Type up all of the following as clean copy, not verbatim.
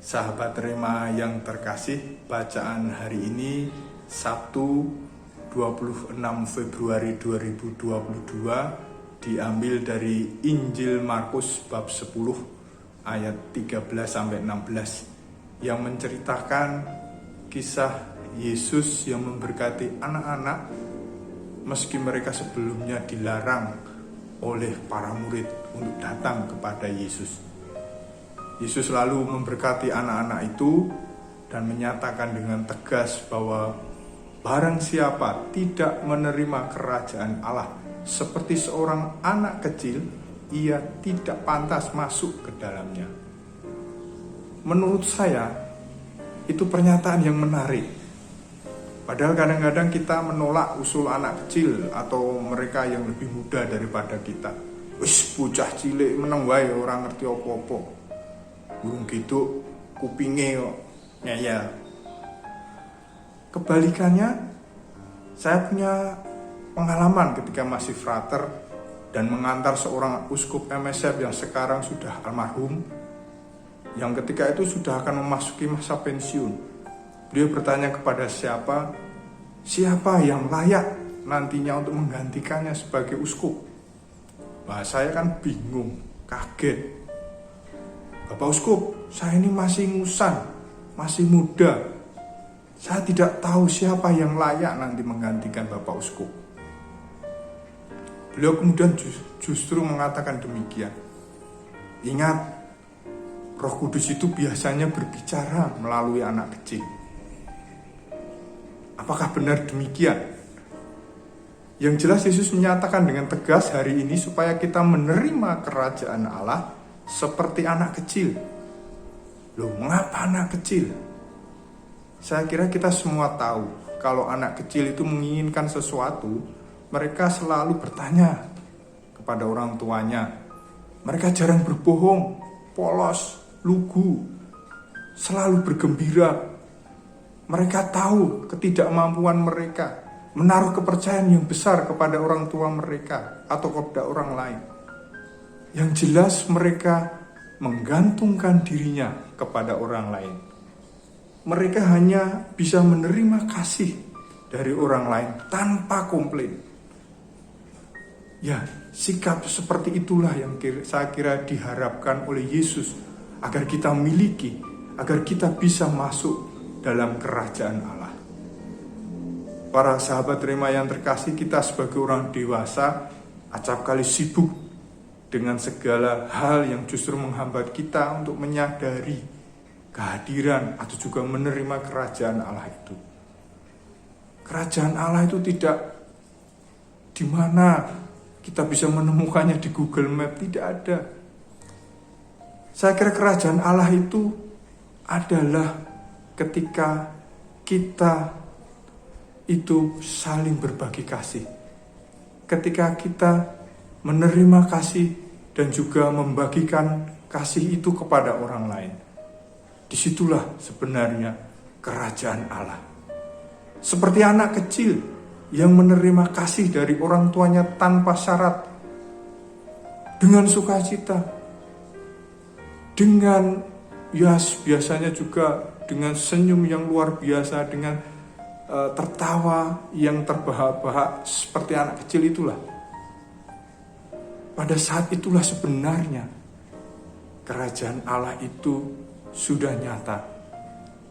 Sahabat Rema yang terkasih, bacaan hari ini Sabtu 26 Februari 2022 diambil dari Injil Markus bab 10 ayat 13-16 yang menceritakan kisah Yesus yang memberkati anak-anak meski mereka sebelumnya dilarang oleh para murid untuk datang kepada Yesus. Yesus lalu memberkati anak-anak itu dan menyatakan dengan tegas bahwa barang siapa tidak menerima kerajaan Allah seperti seorang anak kecil, ia tidak pantas masuk ke dalamnya. Menurut saya, itu pernyataan yang menarik. Padahal kadang-kadang kita menolak usul anak kecil atau mereka yang lebih muda daripada kita. Wis bocah cilik meneng wae ora ngerti apa-apa. Burung gitu kupinge kok ngeyel. Kebalikannya, saya punya pengalaman ketika masih frater dan mengantar seorang uskup MSF yang sekarang sudah almarhum, yang ketika itu sudah akan memasuki masa pensiun. Beliau bertanya kepada siapa yang layak nantinya untuk menggantikannya sebagai uskup. Wah, saya kan bingung, kaget. Bapak Uskup, saya ini masih ngusan, masih muda. Saya tidak tahu siapa yang layak nanti menggantikan Bapak Uskup. Beliau kemudian justru mengatakan demikian. Ingat, Roh Kudus itu biasanya berbicara melalui anak kecil. Apakah benar demikian? Yang jelas Yesus menyatakan dengan tegas hari ini supaya kita menerima kerajaan Allah seperti anak kecil. Loh, mengapa anak kecil? Saya kira kita semua tahu, kalau anak kecil itu menginginkan sesuatu, mereka selalu bertanya kepada orang tuanya. Mereka jarang berbohong, polos, lugu, selalu bergembira. Mereka tahu ketidakmampuan mereka, menaruh kepercayaan yang besar kepada orang tua mereka atau kepada orang lain. Yang jelas mereka menggantungkan dirinya kepada orang lain. Mereka hanya bisa menerima kasih dari orang lain tanpa komplain. Ya, sikap seperti itulah yang saya kira diharapkan oleh Yesus agar kita miliki, agar kita bisa masuk dalam kerajaan Allah. Para sahabat Rema yang terkasih, kita sebagai orang dewasa acap kali sibuk dengan segala hal yang justru menghambat kita untuk menyadari kehadiran atau juga menerima kerajaan Allah itu. Kerajaan Allah itu tidak di mana kita bisa menemukannya di Google Map, tidak ada. Saya kira kerajaan Allah itu adalah ketika kita itu saling berbagi kasih. Ketika kita menerima kasih dan juga membagikan kasih itu kepada orang lain. Disitulah sebenarnya kerajaan Allah. Seperti anak kecil yang menerima kasih dari orang tuanya tanpa syarat, dengan sukacita, dengan biasanya juga dengan senyum yang luar biasa, dengan tertawa yang terbahak-bahak seperti anak kecil itulah. Pada saat itulah sebenarnya kerajaan Allah itu sudah nyata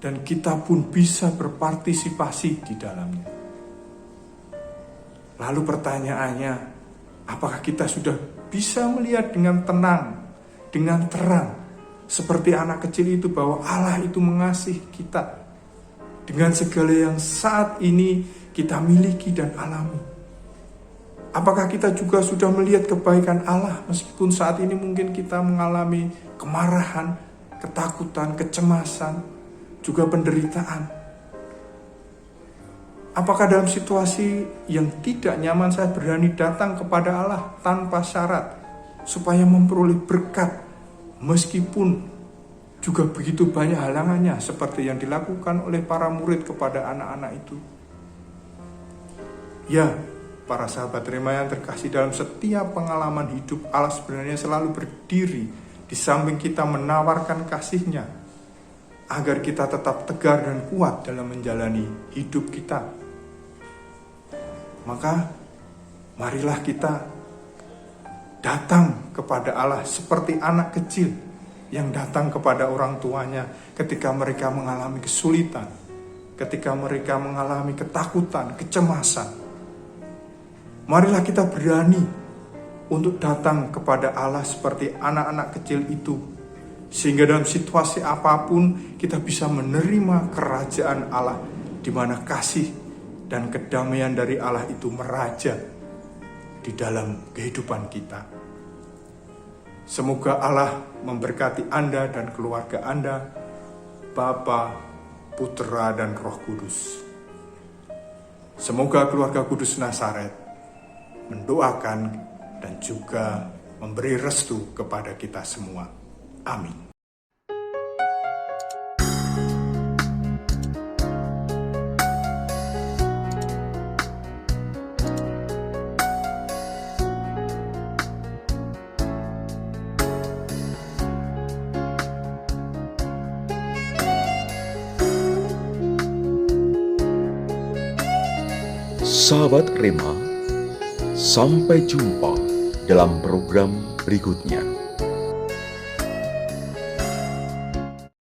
dan kita pun bisa berpartisipasi di dalamnya. Lalu pertanyaannya, apakah kita sudah bisa melihat dengan tenang, dengan terang, seperti anak kecil itu bahwa Allah itu mengasihi kita dengan segala yang saat ini kita miliki dan alami? Apakah kita juga sudah melihat kebaikan Allah meskipun saat ini mungkin kita mengalami kemarahan, ketakutan, kecemasan, juga penderitaan? Apakah dalam situasi yang tidak nyaman saya berani datang kepada Allah tanpa syarat supaya memperoleh berkat meskipun juga begitu banyak halangannya seperti yang dilakukan oleh para murid kepada anak-anak itu? Ya, para sahabat Rema yang terkasih, dalam setiap pengalaman hidup Allah sebenarnya selalu berdiri di samping kita menawarkan kasih-Nya. agar kita tetap tegar dan kuat dalam menjalani hidup kita. Maka marilah kita datang kepada Allah seperti anak kecil yang datang kepada orang tuanya ketika mereka mengalami kesulitan, ketika mereka mengalami ketakutan, kecemasan. Marilah kita berani untuk datang kepada Allah seperti anak-anak kecil itu, sehingga dalam situasi apapun kita bisa menerima kerajaan Allah, di mana kasih dan kedamaian dari Allah itu meraja di dalam kehidupan kita. Semoga Allah memberkati Anda dan keluarga Anda, Bapa, Putra, dan Roh Kudus. Semoga keluarga Kudus Nazaret mendoakan dan juga memberi restu kepada kita semua. Amin. Sahabat Rema, sampai jumpa dalam program berikutnya.